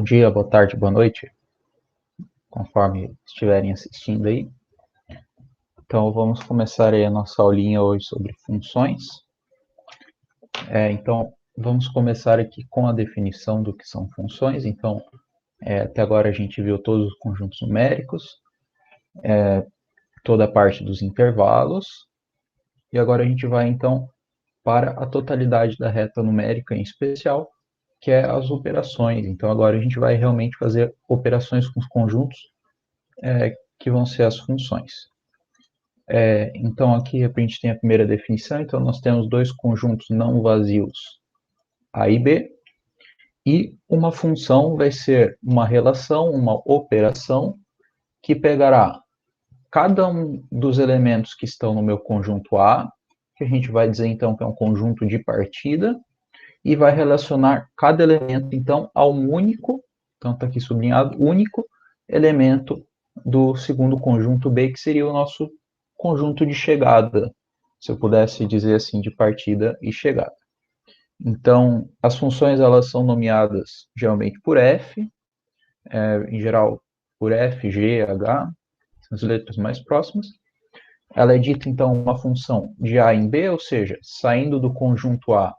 Bom dia, boa tarde, boa noite, conforme estiverem assistindo aí. Então, vamos começar aí a nossa aulinha hoje sobre funções. Então, vamos começar aqui com a definição do que são funções. Então, até agora a gente viu todos os conjuntos numéricos, toda a parte dos intervalos, e agora a gente vai, então, para a totalidade da reta numérica em especial, que é as operações. Então, agora a gente vai realmente fazer operações com os conjuntos, que vão ser as funções. Então, aqui a gente tem a primeira definição. Então, nós temos dois conjuntos não vazios, A e B, e uma função vai ser uma relação, uma operação, que pegará cada um dos elementos que estão no meu conjunto A, que a gente vai dizer, então, que é um conjunto de partida, e vai relacionar cada elemento, então, a um único, então está aqui sublinhado, único elemento do segundo conjunto B, que seria o nosso conjunto de chegada, se eu pudesse dizer assim, de partida e chegada. Então, as funções elas são nomeadas geralmente por f, em geral por f, g, h, são as letras mais próximas. Ela é dita, então, uma função de A em B, ou seja, saindo do conjunto A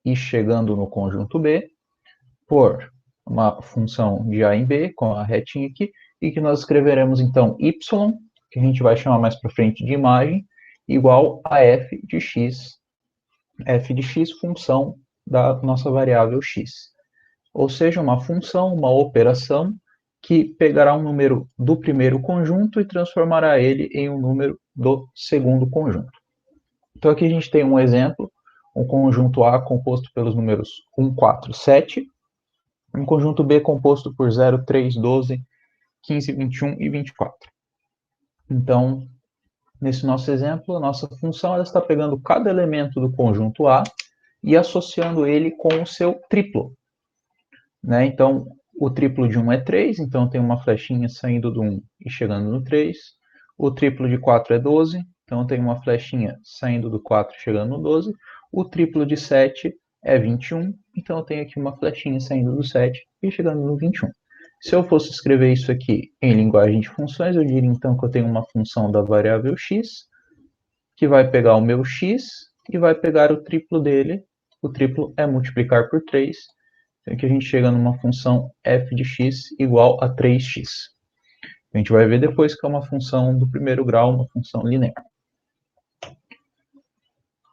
e chegando no conjunto B, por uma função de A em B, com a retinha aqui, e que nós escreveremos, então, y, que a gente vai chamar mais para frente de imagem, igual a f de x função da nossa variável x. Ou seja, uma função, uma operação, que pegará um número do primeiro conjunto e transformará ele em um número do segundo conjunto. Então, aqui a gente tem um exemplo, um conjunto A composto pelos números 1, 4, 7, um conjunto B composto por 0, 3, 12, 15, 21 e 24. Então, nesse nosso exemplo, a nossa função ela está pegando cada elemento do conjunto A e associando ele com o seu triplo. Então, o triplo de 1 é 3, então tem uma flechinha saindo do 1 e chegando no 3. O triplo de 4 é 12, então tem uma flechinha saindo do 4 e chegando no 12. O triplo de 7 é 21, então eu tenho aqui uma flechinha saindo do 7 e chegando no 21. Se eu fosse escrever isso aqui em linguagem de funções, eu diria então que eu tenho uma função da variável x, que vai pegar o meu x e vai pegar o triplo dele. O triplo é multiplicar por 3, então aqui a gente chega numa função f de x igual a 3x. A gente vai ver depois que é uma função do primeiro grau, uma função linear.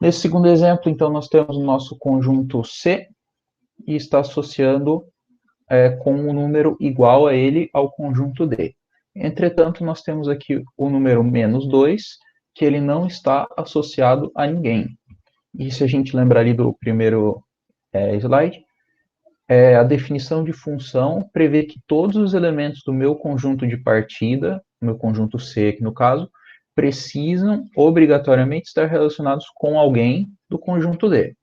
Nesse segundo exemplo, então, nós temos o nosso conjunto C e está associando com um número igual a ele ao conjunto D. Entretanto, nós temos aqui o número menos 2, que ele não está associado a ninguém. E se a gente lembrar ali do primeiro slide, a definição de função prevê que todos os elementos do meu conjunto de partida, meu conjunto C aqui no caso, precisam obrigatoriamente estar relacionados com alguém do conjunto D.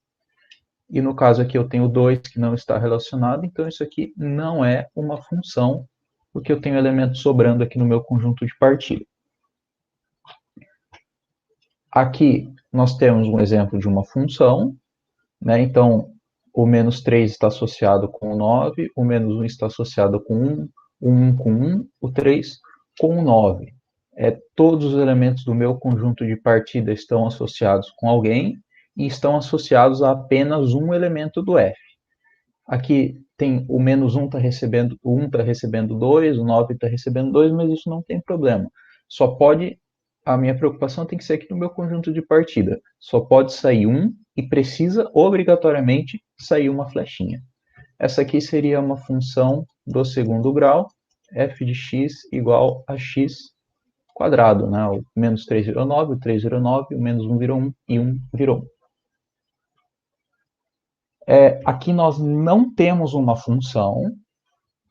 E no caso aqui eu tenho 2 que não está relacionado, então isso aqui não é uma função, porque eu tenho elementos sobrando aqui no meu conjunto de partida. Aqui nós temos um exemplo de uma função, então o menos 3 está associado com o 9, o menos 1 está associado com 1, o 1 com 1, o 3 com o 9. Todos os elementos do meu conjunto de partida estão associados com alguém e estão associados a apenas um elemento do F. Aqui tem o menos 1 está recebendo, o 1 está recebendo 2, o 9 está recebendo 2, mas isso não tem problema. A minha preocupação tem que ser aqui no meu conjunto de partida. Só pode sair 1 e precisa obrigatoriamente sair uma flechinha. Essa aqui seria uma função do segundo grau, f de x igual a x quadrado. O menos 3 virou 9, o 3 virou 9, o menos 1 virou 1 e 1 virou 1. Aqui nós não temos uma função,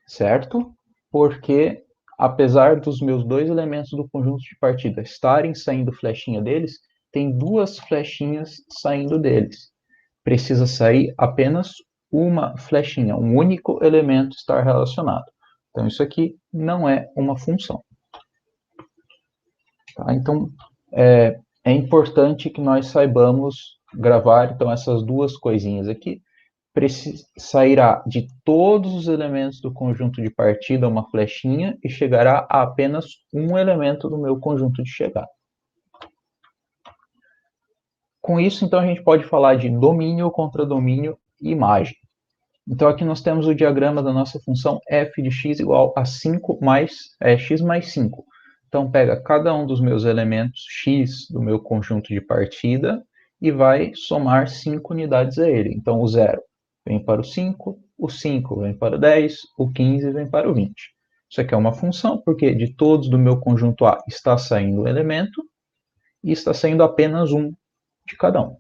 certo? Porque, apesar dos meus dois elementos do conjunto de partida estarem saindo flechinha deles, tem duas flechinhas saindo deles. Precisa sair apenas uma flechinha, um único elemento estar relacionado. Então, isso aqui não é uma função. Tá? Então, é importante que nós saibamos gravar então, essas duas coisinhas aqui, sairá de todos os elementos do conjunto de partida uma flechinha e chegará a apenas um elemento do meu conjunto de chegada. Com isso, então, a gente pode falar de domínio, contradomínio e imagem. Então, aqui nós temos o diagrama da nossa função f de x igual a 5 x mais 5. Então, pega cada um dos meus elementos x do meu conjunto de partida e vai somar 5 unidades a ele. Então, o 0 vem para o 5 vem para o 10, o 15 vem para o 20. Isso aqui é uma função, porque de todos do meu conjunto A está saindo um elemento e está saindo apenas um de cada um.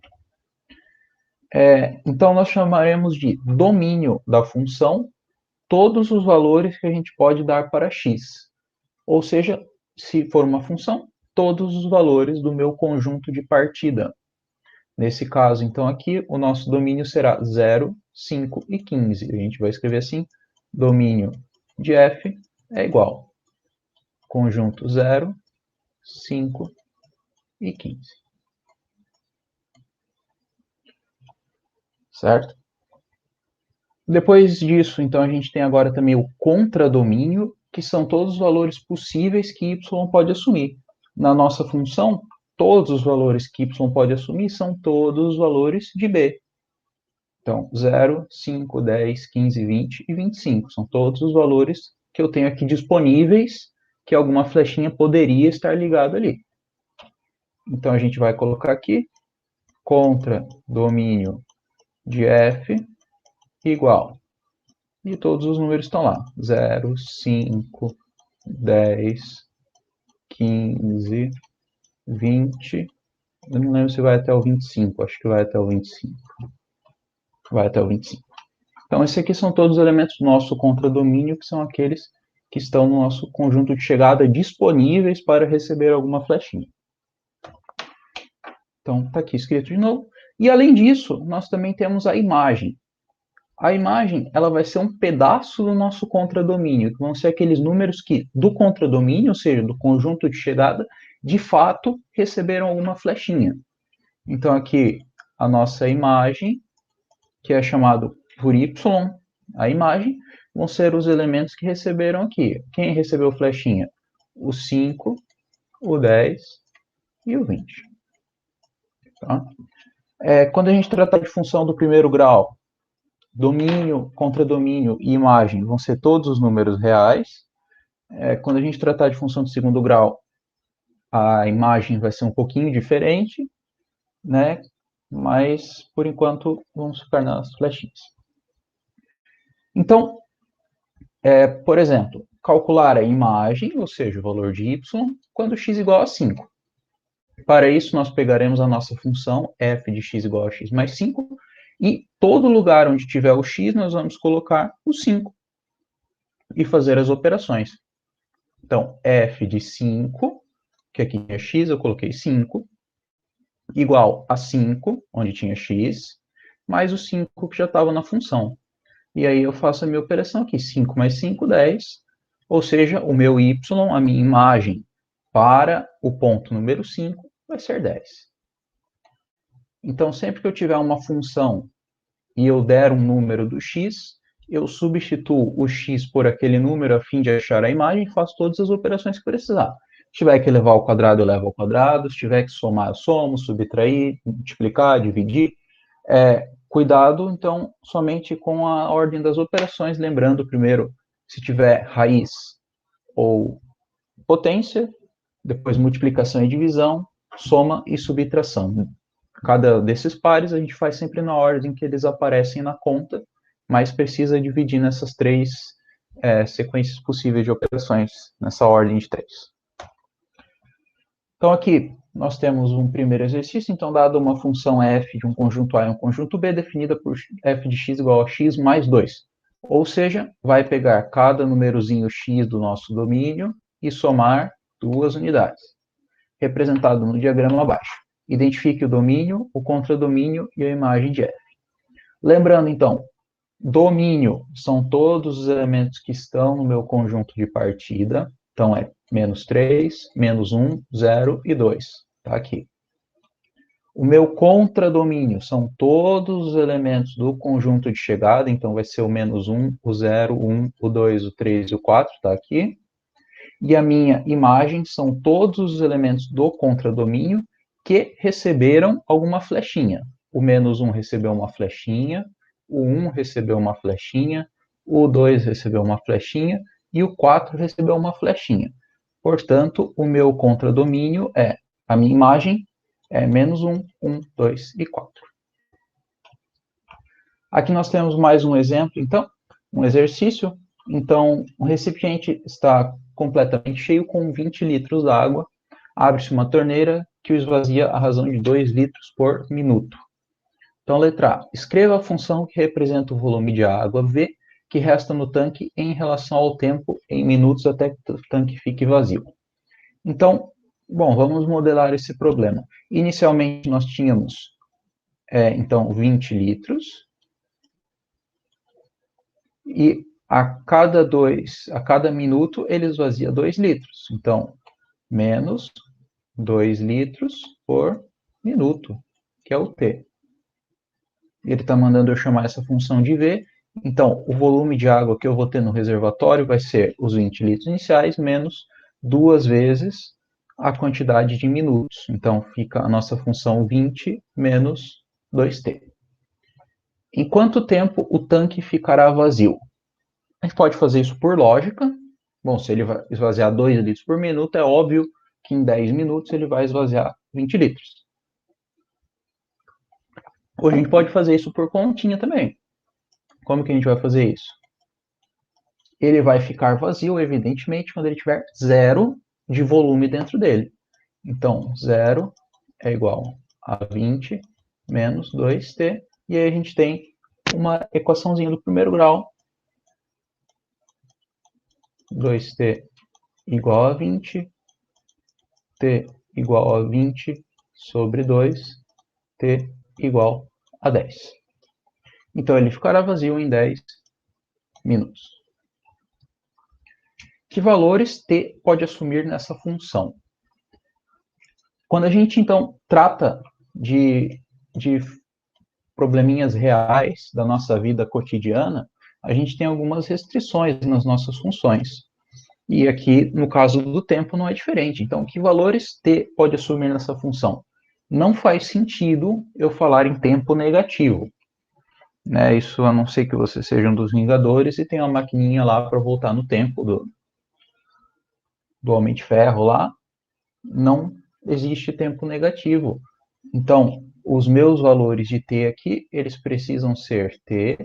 Então, nós chamaremos de domínio da função todos os valores que a gente pode dar para x. Ou seja, se for uma função, todos os valores do meu conjunto de partida. Nesse caso, então, aqui, o nosso domínio será 0, 5 e 15. A gente vai escrever assim, domínio de f é igual conjunto 0, 5 e 15. Certo? Depois disso, então, a gente tem agora também o contradomínio, que são todos os valores possíveis que y pode assumir. Na nossa função, todos os valores que y pode assumir são todos os valores de b. Então, 0, 5, 10, 15, 20 e 25. São todos os valores que eu tenho aqui disponíveis, que alguma flechinha poderia estar ligada ali. Então, a gente vai colocar aqui, contradomínio de f igual. E todos os números estão lá. 0, 5, 10, 15, 20. Eu não lembro se vai até o 25. Acho que vai até o 25. Vai até o 25. Então, esses aqui são todos os elementos do nosso contradomínio, que são aqueles que estão no nosso conjunto de chegada disponíveis para receber alguma flechinha. Então, está aqui escrito de novo. E, além disso, nós também temos a imagem. A imagem, ela vai ser um pedaço do nosso contradomínio, que vão ser aqueles números que, do contradomínio, ou seja, do conjunto de chegada, de fato, receberam alguma flechinha. Então, aqui, a nossa imagem, que é chamado por y, a imagem, vão ser os elementos que receberam aqui. Quem recebeu flechinha? O 5, o 10 e o 20. Tá? Quando a gente tratar de função do primeiro grau, domínio, contradomínio e imagem vão ser todos os números reais. Quando a gente tratar de função de segundo grau, a imagem vai ser um pouquinho diferente, né? Mas, por enquanto, vamos ficar nas flechinhas. Então, por exemplo, calcular a imagem, ou seja, o valor de y, quando x igual a 5. Para isso, nós pegaremos a nossa função f de x igual a x mais 5, e todo lugar onde tiver o x, nós vamos colocar o 5 e fazer as operações. Então, f de 5, que aqui tinha x, eu coloquei 5, igual a 5, onde tinha x, mais o 5 que já estava na função. E aí eu faço a minha operação aqui, 5 mais 5, 10, ou seja, o meu y, a minha imagem para o ponto número 5, vai ser 10. Então, sempre que eu tiver uma função e eu der um número do x, eu substituo o x por aquele número a fim de achar a imagem e faço todas as operações que precisar. Se tiver que levar ao quadrado, eu levo ao quadrado. Se tiver que somar, eu somo, subtrair, multiplicar, dividir. Cuidado, então, somente com a ordem das operações, lembrando primeiro, se tiver raiz ou potência, depois multiplicação e divisão, soma e subtração. Cada desses pares a gente faz sempre na ordem que eles aparecem na conta, mas precisa dividir nessas três sequências possíveis de operações, nessa ordem de 3. Então, aqui nós temos um primeiro exercício. Então, dado uma função f de um conjunto A e um conjunto B, definida por f de x igual a x mais 2. Ou seja, vai pegar cada númerozinho x do nosso domínio e somar 2 unidades, representado no diagrama abaixo. Identifique o domínio, o contradomínio e a imagem de f. Lembrando, então, domínio são todos os elementos que estão no meu conjunto de partida. Então, é menos 3, menos 1, 0 e 2. Está aqui. O meu contradomínio são todos os elementos do conjunto de chegada, então vai ser o -1, o 0, o 1, o 2, o 3 e o 4, está aqui. E a minha imagem são todos os elementos do contradomínio que receberam alguma flechinha. O -1 recebeu uma flechinha, o 1 recebeu uma flechinha, o 2 recebeu uma flechinha e o 4 recebeu uma flechinha. Portanto, o meu contradomínio é, a minha imagem é -1, 1, 2 e 4. Aqui nós temos mais um exemplo, então, um exercício. Então, o recipiente está completamente cheio com 20 litros d'água. Abre-se uma torneira que o esvazia à razão de 2 litros por minuto. Então, letra A. Escreva a função que representa o volume de água V que resta no tanque em relação ao tempo em minutos até que o tanque fique vazio. Então, bom, vamos modelar esse problema. Inicialmente, nós tínhamos, então, 20 litros. E a cada minuto, ele esvazia 2 litros. Então, menos 2 litros por minuto, que é o T. Ele está mandando eu chamar essa função de V. Então, o volume de água que eu vou ter no reservatório vai ser os 20 litros iniciais menos 2 vezes a quantidade de minutos. Então, fica a nossa função 20 menos 2T. Em quanto tempo o tanque ficará vazio? A gente pode fazer isso por lógica. Bom, se ele vai esvaziar 2 litros por minuto, é óbvio que em 10 minutos ele vai esvaziar 20 litros. Ou a gente pode fazer isso por continha também. Como que a gente vai fazer isso? Ele vai ficar vazio, evidentemente, quando ele tiver zero de volume dentro dele. Então, zero é igual a 20 menos 2t. E aí a gente tem uma equaçãozinha do primeiro grau. 2t igual a 20, t igual a 20 sobre 2, t igual a 10. Então, ele ficará vazio em 10 minutos. Que valores t pode assumir nessa função? Quando a gente, então, trata de probleminhas reais da nossa vida cotidiana, a gente tem algumas restrições nas nossas funções. E aqui, no caso do tempo, não é diferente. Então, que valores t pode assumir nessa função? Não faz sentido eu falar em tempo negativo. Né? Isso a não ser que você seja um dos Vingadores e tenha uma maquininha lá para voltar no tempo do Homem de Ferro lá. Não existe tempo negativo. Então, os meus valores de t aqui, eles precisam ser t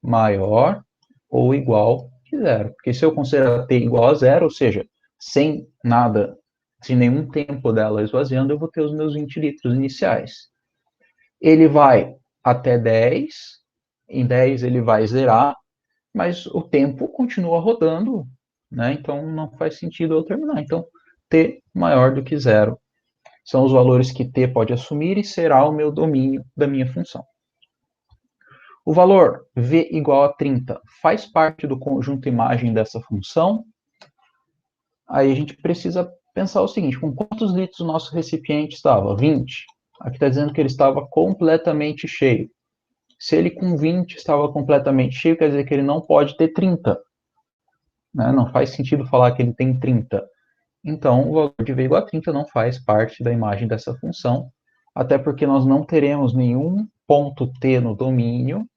maior ou igual que zero. Porque se eu considerar t igual a zero, ou seja, sem nada, sem nenhum tempo dela esvaziando, eu vou ter os meus 20 litros iniciais. Ele vai até 10, em 10 ele vai zerar, mas o tempo continua rodando, né? Então não faz sentido eu terminar. Então, t maior do que zero são os valores que t pode assumir e será o meu domínio da minha função. O valor v igual a 30 faz parte do conjunto imagem dessa função. Aí a gente precisa pensar o seguinte, com quantos litros o nosso recipiente estava? 20. Aqui está dizendo que ele estava completamente cheio. Se ele com 20 estava completamente cheio, quer dizer que ele não pode ter 30. Né? Não faz sentido falar que ele tem 30. Então, o valor de v igual a 30 não faz parte da imagem dessa função, até porque nós não teremos nenhum ponto t no domínio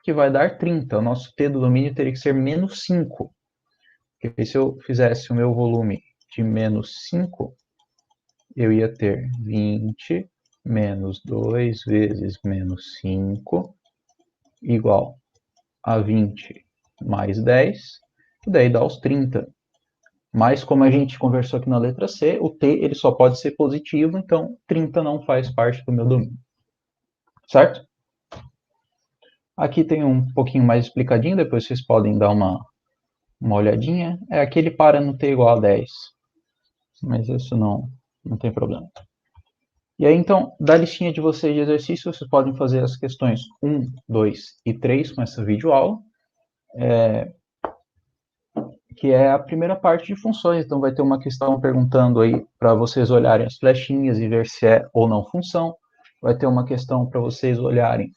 que vai dar 30. O nosso t do domínio teria que ser menos 5. Porque se eu fizesse o meu volume de menos 5, eu ia ter 20 menos 2 vezes menos 5 igual a 20 mais 10, e daí dá os 30. Mas, como a gente conversou aqui na letra C, o t ele só pode ser positivo, então 30 não faz parte do meu domínio. Certo? Aqui tem um pouquinho mais explicadinho, depois vocês podem dar uma olhadinha. Aqui ele para no t igual a 10. Mas isso não tem problema. E aí, então, da listinha de vocês de exercício, vocês podem fazer as questões 1, 2 e 3 com essa videoaula. Que é a primeira parte de funções. Então, vai ter uma questão perguntando aí para vocês olharem as flechinhas e ver se é ou não função. vai ter uma questão para vocês olharem,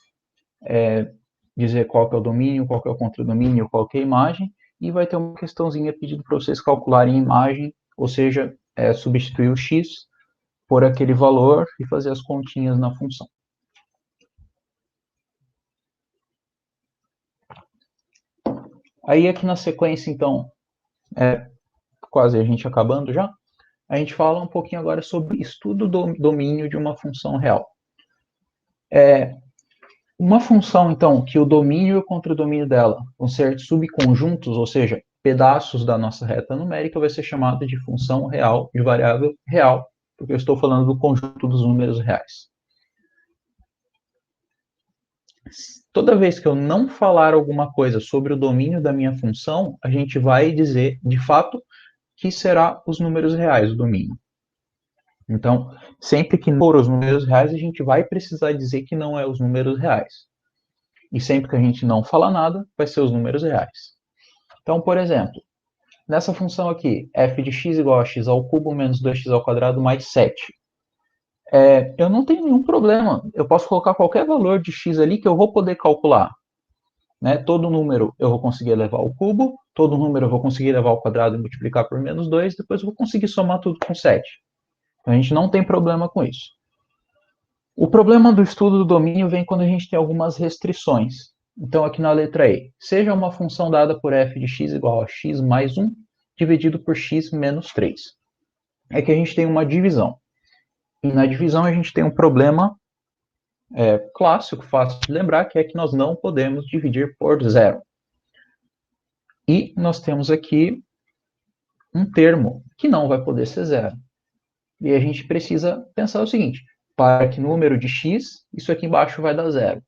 dizer qual que é o domínio, qual que é o contradomínio, qual que é a imagem, e vai ter uma questãozinha pedindo para vocês calcularem a imagem, ou seja, substituir o x por aquele valor e fazer as continhas na função. Aí aqui na sequência, então, quase a gente acabando já, a gente fala um pouquinho agora sobre estudo do domínio de uma função real. Uma função, então, que o domínio e o contradomínio dela vão ser subconjuntos, ou seja, pedaços da nossa reta numérica, vai ser chamada de função real de variável real, porque eu estou falando do conjunto dos números reais. Toda vez que eu não falar alguma coisa sobre o domínio da minha função, a gente vai dizer, de fato, que será os números reais, o domínio. Então, sempre que for os números reais, a gente vai precisar dizer que não é os números reais. E sempre que a gente não falar nada, vai ser os números reais. Então, por exemplo, nessa função aqui, f de x igual a x ao cubo menos 2x ao quadrado mais 7. Eu não tenho nenhum problema. Eu posso colocar qualquer valor de x ali que eu vou poder calcular. Né? Todo número eu vou conseguir levar ao cubo, todo número eu vou conseguir levar ao quadrado e multiplicar por menos 2, depois eu vou conseguir somar tudo com 7. Então, a gente não tem problema com isso. O problema do estudo do domínio vem quando a gente tem algumas restrições. Então, aqui na letra E, seja uma função dada por f de x igual a x mais 1, dividido por x menos 3. É que a gente tem uma divisão. E na divisão a gente tem um problema clássico, fácil de lembrar, que é que nós não podemos dividir por zero. E nós temos aqui um termo que não vai poder ser zero. E a gente precisa pensar o seguinte, para que número de x, isso aqui embaixo vai dar zero.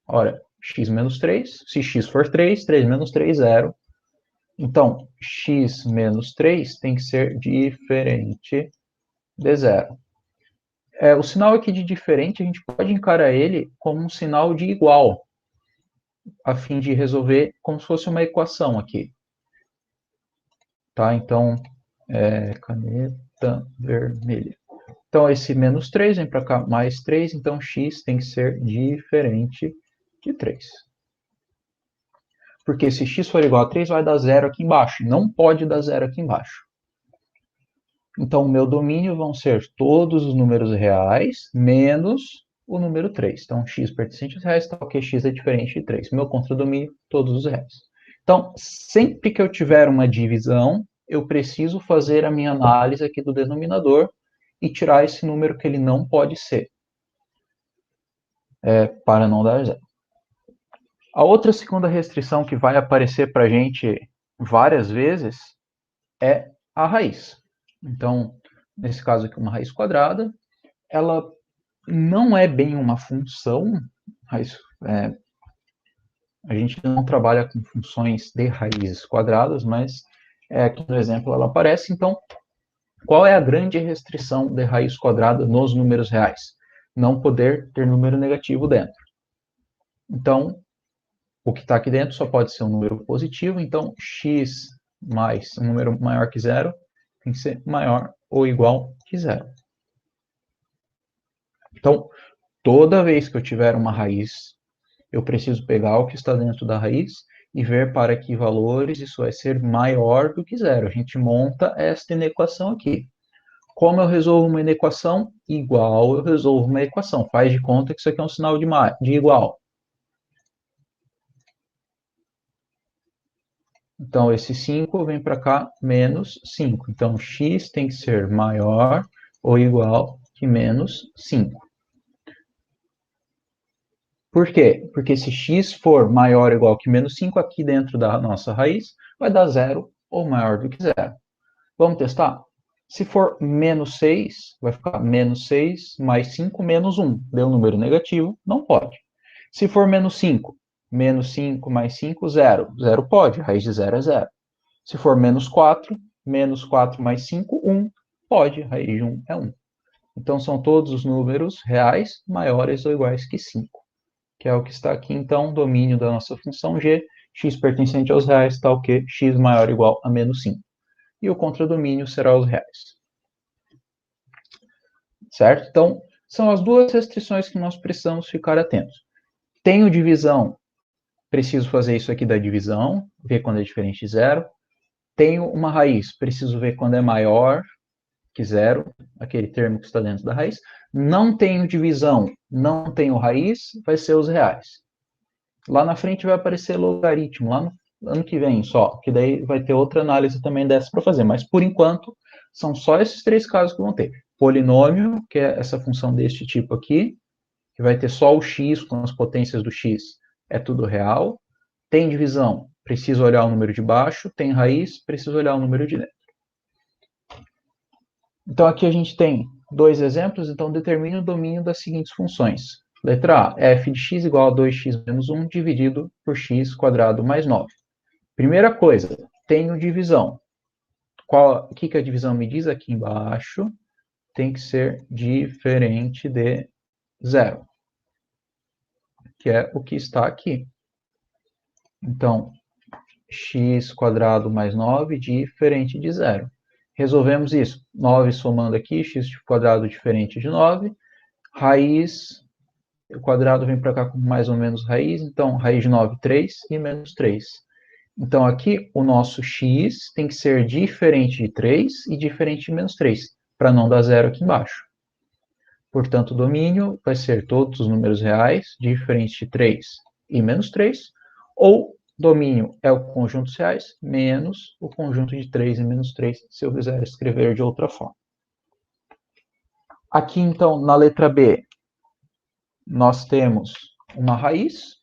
Ora, x menos 3, se x for 3, 3 menos 3, 0. Então, x menos 3 tem que ser diferente de zero. O sinal aqui de diferente, a gente pode encarar ele como um sinal de igual, a fim de resolver como se fosse uma equação aqui. Tá? Então, caneta vermelha. Então, esse menos 3 vem para cá, mais 3, então x tem que ser diferente de 3. Porque se x for igual a 3, vai dar zero aqui embaixo. Não pode dar zero aqui embaixo. Então, o meu domínio vão ser todos os números reais, menos o número 3. Então, x pertencente aos reais, tal que x é diferente de 3. Meu contradomínio, todos os reais. Então, sempre que eu tiver uma divisão, eu preciso fazer a minha análise aqui do denominador e tirar esse número que ele não pode ser, para não dar zero. A outra segunda restrição que vai aparecer para a gente várias vezes é a raiz. Então, nesse caso aqui, uma raiz quadrada, ela não é bem uma função, a gente não trabalha com funções de raízes quadradas, mas aqui no exemplo ela aparece. Então, qual é a grande restrição de raiz quadrada nos números reais? Não poder ter número negativo dentro. Então, o que está aqui dentro só pode ser um número positivo, então x mais um número maior que zero tem que ser maior ou igual que zero. Então, toda vez que eu tiver uma raiz, eu preciso pegar o que está dentro da raiz e ver para que valores isso vai ser maior do que zero. A gente monta esta inequação aqui. Como eu resolvo uma inequação? Igual eu resolvo uma equação. Faz de conta que isso aqui é um sinal de igual. Então, esse 5 vem para cá, menos 5. Então, x tem que ser maior ou igual que menos 5. Por quê? Porque se x for maior ou igual que menos 5, aqui dentro da nossa raiz, vai dar 0 ou maior do que 0. Vamos testar? Se for menos 6, vai ficar menos 6 mais 5 menos 1. Deu um número negativo? Não pode. Se for menos 5, menos 5 mais 5, 0. 0 pode, raiz de 0 é 0. Se for menos 4 mais 5, 1. Pode, raiz de 1 é 1. Então, são todos os números reais maiores ou iguais que 5. Que é o que está aqui, então, domínio da nossa função g, x pertencente aos reais, tal que x maior ou igual a menos 5. E o contradomínio será os reais. Certo? Então, São as duas restrições que nós precisamos ficar atentos. Tenho divisão, preciso fazer isso aqui da divisão, ver quando é diferente de zero. Tenho uma raiz, preciso ver quando é maior que zero, aquele termo que está dentro da raiz. Não tenho divisão, não tenho raiz, vai ser os reais. Lá na frente vai aparecer logaritmo, lá no ano que vem só, que daí vai ter outra análise também dessa para fazer. Mas, por enquanto, são só esses três casos que vão ter. Polinômio, que é essa função deste tipo aqui, que vai ter só o x com as potências do x, é tudo real. Tem divisão, preciso olhar o número de baixo. Tem raiz, preciso olhar o número de dentro. Então, aqui a gente tem dois exemplos. Então, determine o domínio das seguintes funções. Letra A, f de x igual a 2x menos 1 dividido por x quadrado mais 9. Primeira coisa, tenho divisão. O que a divisão me diz aqui embaixo? Tem que ser diferente de zero, que é o que está aqui. Então, x quadrado mais 9 diferente de zero. Resolvemos isso. 9 somando aqui, x quadrado diferente de 9. Raiz, o quadrado vem para cá com mais ou menos raiz. Então, raiz de 9, 3 e menos 3. Então, aqui, o nosso x tem que ser diferente de 3 e diferente de menos 3, para não dar zero aqui embaixo. Portanto, o domínio vai ser todos os números reais, diferente de 3 e menos 3, ou domínio é o conjunto dos reais, menos o conjunto de 3 e menos 3, se eu quiser escrever de outra forma. Aqui, então, na letra B, nós temos uma raiz.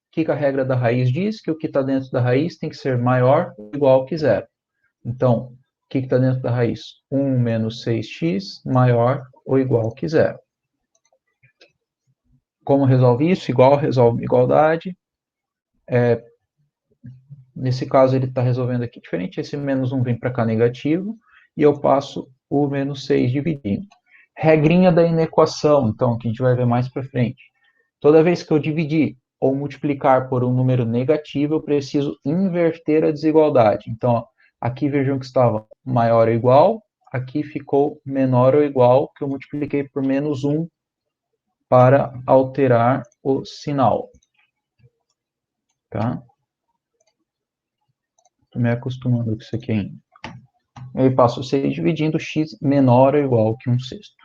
O que a regra da raiz diz? Que o que está dentro da raiz tem que ser maior ou igual que zero. Então, o que está dentro da raiz? 1 menos 6x maior ou igual que zero. Como resolve isso? Igual resolve igualdade. Nesse caso, ele está resolvendo aqui diferente. Esse menos 1 vem para cá negativo. E eu passo o menos 6 dividindo. Regrinha da inequação, então, que a gente vai ver mais para frente. Toda vez que eu dividir ou multiplicar por um número negativo, eu preciso inverter a desigualdade. Então, ó, aqui vejam que estava maior ou igual, aqui ficou menor ou igual, que eu multipliquei por menos 1 para alterar o sinal. Tá? Estou me acostumando com isso aqui ainda. Eu passo 6 dividindo x menor ou igual que 1/6.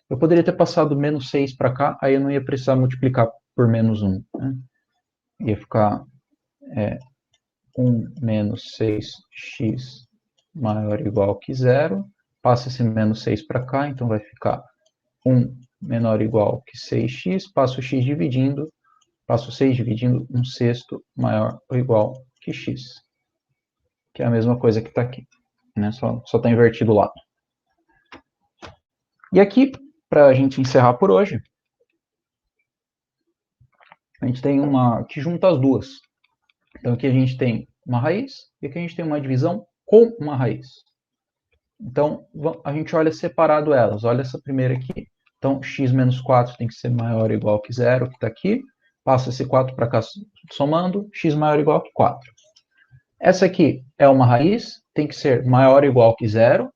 Eu poderia ter passado menos 6 para cá, aí eu não ia precisar multiplicar por menos 1. Né? Ia ficar 1 menos 6x maior ou igual que zero. Passa esse menos 6 para cá, então vai ficar 1 menor ou igual que 6x. Passo o x dividindo, passo 6 dividindo 1/6 maior ou igual que x. Que é a mesma coisa que está aqui. Né? Só está invertido o lado. E aqui, para a gente encerrar por hoje, a gente tem uma que junta as duas. Então aqui a gente tem uma raiz e aqui a gente tem uma divisão com uma raiz. Então a gente olha separado elas. Olha essa primeira aqui. Então x menos 4 tem que ser maior ou igual que zero, que está aqui. Passa esse 4 para cá somando, x maior ou igual que 4. Essa aqui é uma raiz, tem que ser maior ou igual que zero,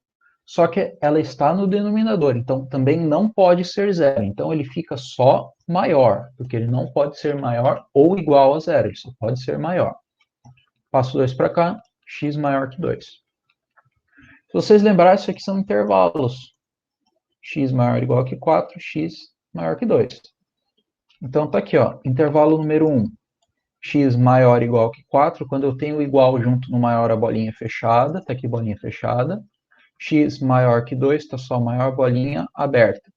só que ela está no denominador, então também não pode ser zero. Então ele fica só maior, porque ele não pode ser maior ou igual a zero, ele só pode ser maior. Passo 2 para cá, x maior que 2. Se vocês lembrarem, isso aqui são intervalos. X maior ou igual que 4, x maior que 2. Então tá aqui, ó, intervalo número 1. X maior ou igual que 4, quando eu tenho igual junto no maior a bolinha fechada, tá aqui bolinha fechada. X maior que 2, está só maior bolinha aberta.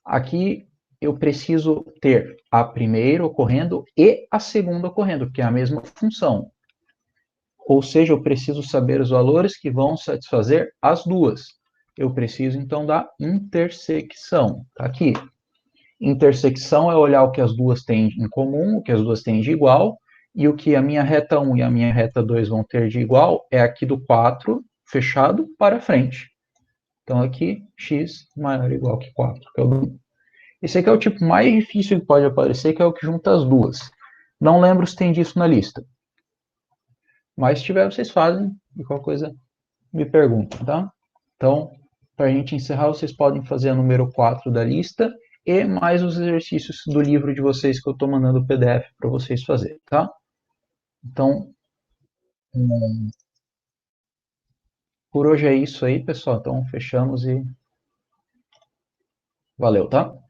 Aqui eu preciso ter a primeira ocorrendo e a segunda ocorrendo, porque é a mesma função. Ou seja, eu preciso saber os valores que vão satisfazer as duas. Eu preciso, então, da intersecção. Tá aqui. Intersecção é olhar o que as duas têm em comum, o que as duas têm de igual, e o que a minha reta 1 e a minha reta 2 vão ter de igual é aqui do 4 fechado para frente. Então, aqui, x maior ou igual que 4. Que é esse aqui é o tipo mais difícil que pode aparecer, que é o que junta as duas. Não lembro se tem disso na lista. Mas se tiver, vocês fazem, e qualquer coisa me perguntam, tá? Então, Para a gente encerrar, vocês podem fazer a número 4 da lista e mais os exercícios do livro de vocês que eu estou mandando o PDF para vocês fazerem, tá? Então, por hoje é isso aí, pessoal. Então, fechamos e valeu, tá?